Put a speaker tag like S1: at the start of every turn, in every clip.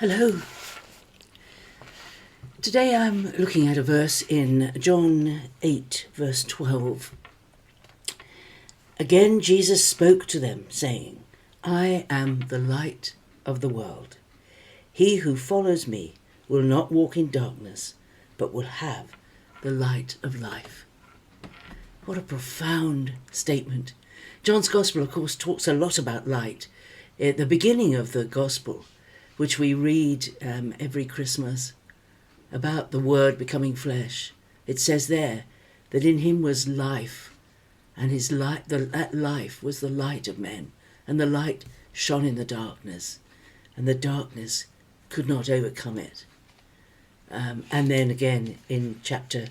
S1: Hello. Today I'm looking at a verse in John 8, verse 12. Again Jesus spoke to them, saying, I am the light of the world. He who follows me will not walk in darkness, but will have the light of life. What a profound statement. John's Gospel, of course, talks a lot about light. At the beginning of the Gospel, which we read every Christmas, about the Word becoming flesh, it says there that in him was life, and his light, that life was the light of men, and the light shone in the darkness, and the darkness could not overcome it. And then again in chapter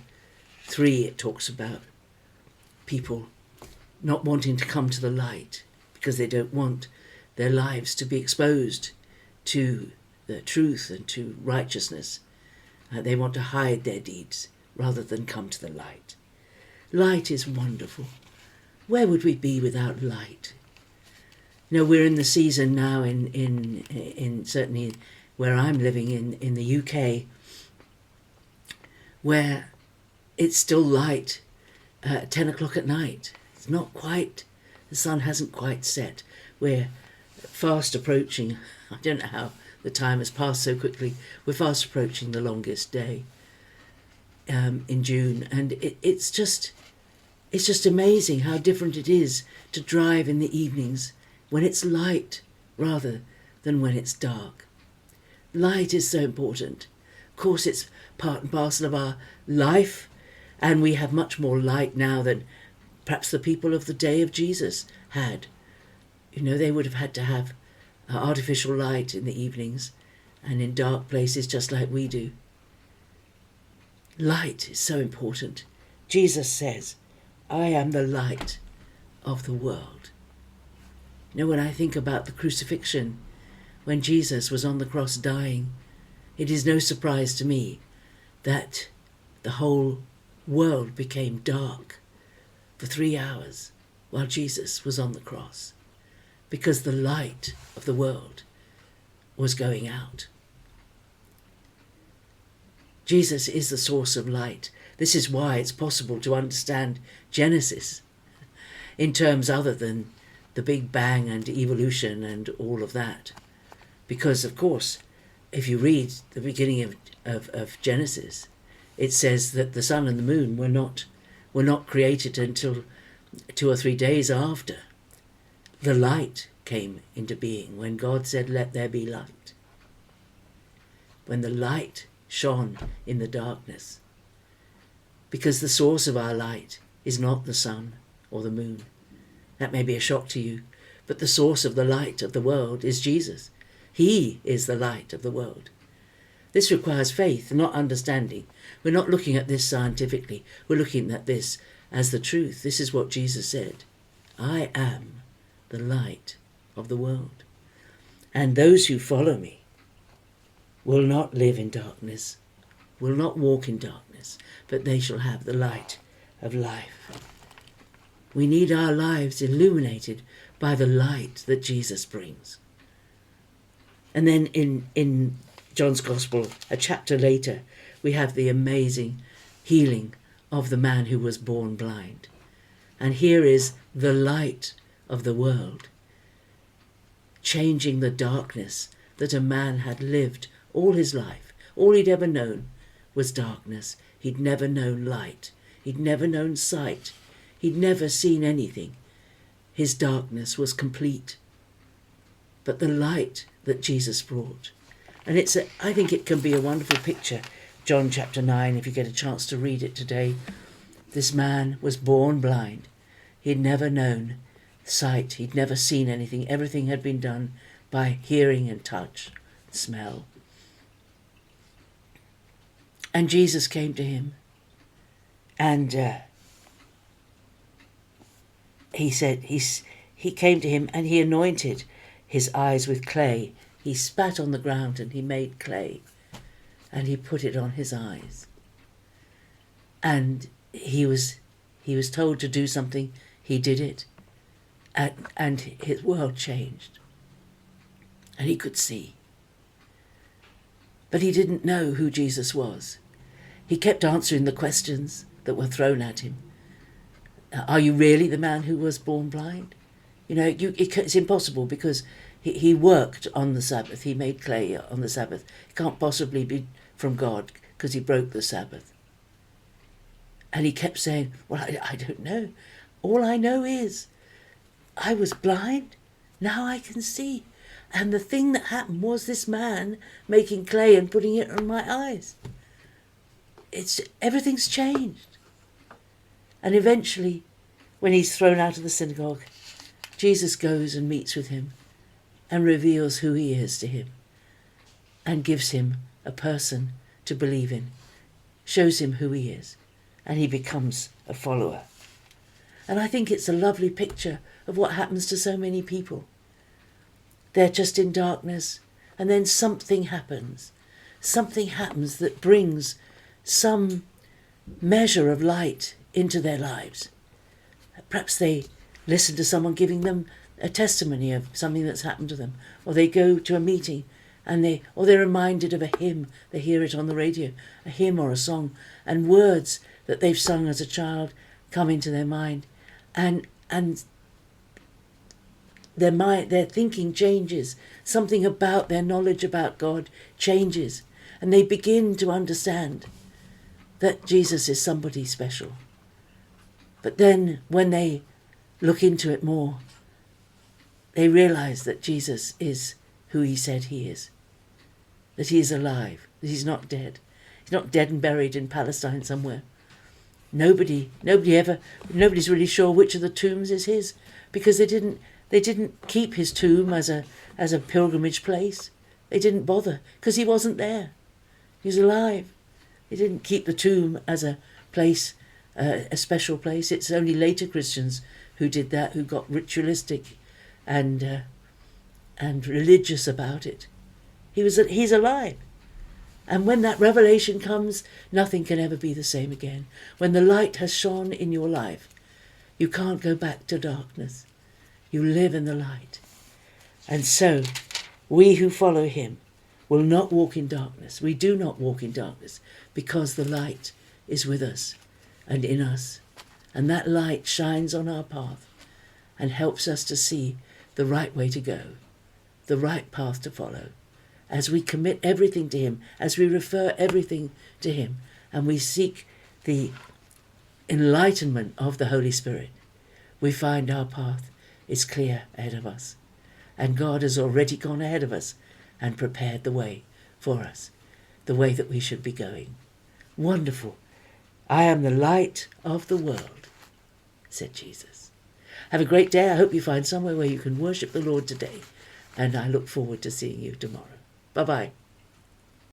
S1: 3 it talks about people not wanting to come to the light because they don't want their lives to be exposed to the truth and to righteousness. They want to hide their deeds rather than come to the light. Light is wonderful. Where would we be without light? You know, we're in the season now in certainly where I'm living in the UK, where it's still light at 10 o'clock at night. It's not quite, the sun hasn't quite set. We're fast approaching, I don't know how the time has passed so quickly, we're fast approaching the longest day in June, and it's just amazing how different it is to drive in the evenings when it's light rather than when it's dark. Light is so important. Of course, it's part and parcel of our life, and we have much more light now than perhaps the people of the day of Jesus had. You know, they would have had to have artificial light in the evenings and in dark places just like we do. Light is so important. Jesus says, I am the light of the world. You know, when I think about the crucifixion, when Jesus was on the cross dying, it is no surprise to me that the whole world became dark for 3 hours while Jesus was on the cross, because the light of the world was going out. Jesus is the source of light. This is why it's possible to understand Genesis in terms other than the Big Bang and evolution and all of that. Because, of course, if you read the beginning of Genesis, it says that the sun and the moon were not created until 2 or 3 days after the light came into being, when God said, let there be light. When the light shone in the darkness. Because the source of our light is not the sun or the moon. That may be a shock to you, but the source of the light of the world is Jesus. He is the light of the world. This requires faith, not understanding. We're not looking at this scientifically. We're looking at this as the truth. This is what Jesus said. I am the light of the world. And those who follow me will not live in darkness, will not walk in darkness, but they shall have the light of life. We need our lives illuminated by the light that Jesus brings. And then in John's Gospel, a chapter later, we have the amazing healing of the man who was born blind. And here is the light of the world, changing the darkness that a man had lived all his life. All he'd ever known was darkness. He'd never known light. He'd never known sight. He'd never seen anything. His darkness was complete. But the light that Jesus brought, and I think it can be a wonderful picture. John chapter 9, if you get a chance to read it today. This man was born blind. He'd never known sight. He'd never seen anything. Everything had been done by hearing and touch, smell. And Jesus came to him, and he came to him and he anointed his eyes with clay. He spat on the ground and he made clay and he put it on his eyes. And he was told to do something. He did it, and his world changed, and he could see. But he didn't know who Jesus was. He kept answering the questions that were thrown at him. Are you really the man who was born blind? It's impossible because he worked on the Sabbath. He made clay on the Sabbath. It can't possibly be from God because he broke the Sabbath. And he kept saying, well, I don't know. All I know is I was blind. Now I can see. And the thing that happened was this man making clay and putting it on my eyes. Everything's changed. And eventually, when he's thrown out of the synagogue, Jesus goes and meets with him and reveals who he is to him and gives him a person to believe in, shows him who he is, and he becomes a follower. And I think it's a lovely picture of what happens to so many people. They're just in darkness, and then something happens. Something happens that brings some measure of light into their lives. Perhaps they listen to someone giving them a testimony of something that's happened to them, or they go to a meeting and they're reminded of a hymn. They hear it on the radio, a hymn or a song, and words that they've sung as a child come into their mind, and their thinking changes. Something about their knowledge about God changes, and they begin to understand that Jesus is somebody special. But then when they look into it more, they realize that Jesus is who he said he is, that he is alive, that he's not dead. He's not dead and buried in Palestine somewhere. Nobody's really sure which of the tombs is his, because they didn't keep his tomb as a pilgrimage place. They didn't bother because he wasn't there. He's alive. They didn't keep the tomb as a place, a special place. It's only later Christians who did that, who got ritualistic and religious about it. He's alive. And when that revelation comes, nothing can ever be the same again. When the light has shone in your life, you can't go back to darkness. You live in the light. And so, we who follow him will not walk in darkness. We do not walk in darkness because the light is with us and in us. And that light shines on our path and helps us to see the right way to go, the right path to follow. As we commit everything to him, as we refer everything to him, and we seek the enlightenment of the Holy Spirit, we find our path is clear ahead of us. And God has already gone ahead of us and prepared the way for us, the way that we should be going. Wonderful. I am the light of the world, said Jesus. Have a great day. I hope you find somewhere where you can worship the Lord today. And I look forward to seeing you tomorrow. Bye-bye.